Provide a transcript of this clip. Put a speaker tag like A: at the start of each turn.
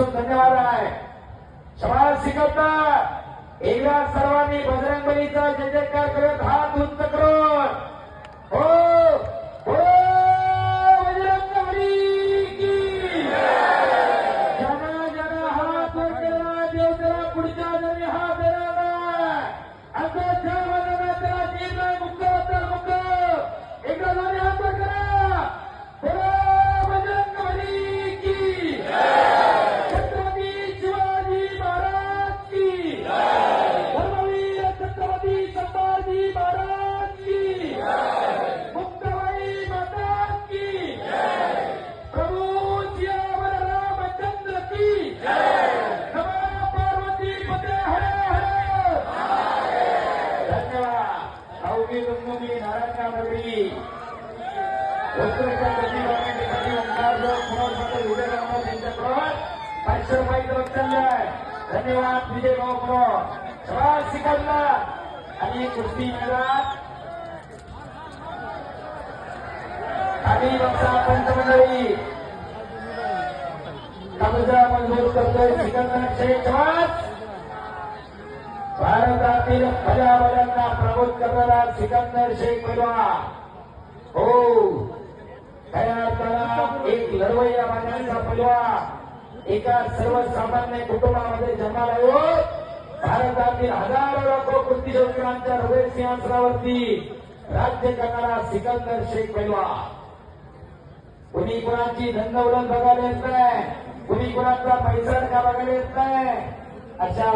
A: मनापासून धन्यवाद आहे. शाबास सिकंदर. एकदा सर्वांनी बजरंगबलीचा जय जयकार करत हात उंच करून हो हो बजरंगबली की. ज्यानं ज्यानं हात वर केला देव त्याला पुढच्या जन्मी हात देणार नाही. आता ज्या मनाला त्याला जीव नाही मुक्त तर मुक्त. एकदा दोन्ही हात वर करा. हो बजरंगबली की. छत्रपती शिवाजी महाराज की. धर्मवीर छत्रपती संभाजी महाराज की. मुक्ताबाई माता की. प्रभू सियावर रामचंद्र की. नमः पार्वती पते हरे हरे. धन्यवाद. अवघी दुर्मुखी नारायणगावरी उत्कृष्ट प्रतिभासाठी ओंकार पुनर्मध्ये उभे राहणार त्यांच्याकडून 500 रुपयाचं बक्षीस आहे. धन्यवाद विजय भाऊ पुरो. शाबास सिकंदर. आणि कुस्ती मैदान खाली बघता पंचमंडळी कब्जा मजबूत करतोय सिकंदर शेख. शाबास. भारतातील फजावल्यांना प्रबोध करणारा सिकंदर शेख पैलवान. हो खऱ्या अर्थानं एक लढवय्या मानण्याचा पैलवान. एका सर्वसामान्य कुटुंबामध्ये जन्माला येऊन भारतातील हजारो लोक कुस्तीशौकीनांच्या हृदय सिंहासनावरती राज्य करणारा सिकंदर शेख पैलवान. कुणी कुणाची धनदौलत बघायला येत नाही. कुणी कुणाचा पैसा का बघायला येत नाही. अशा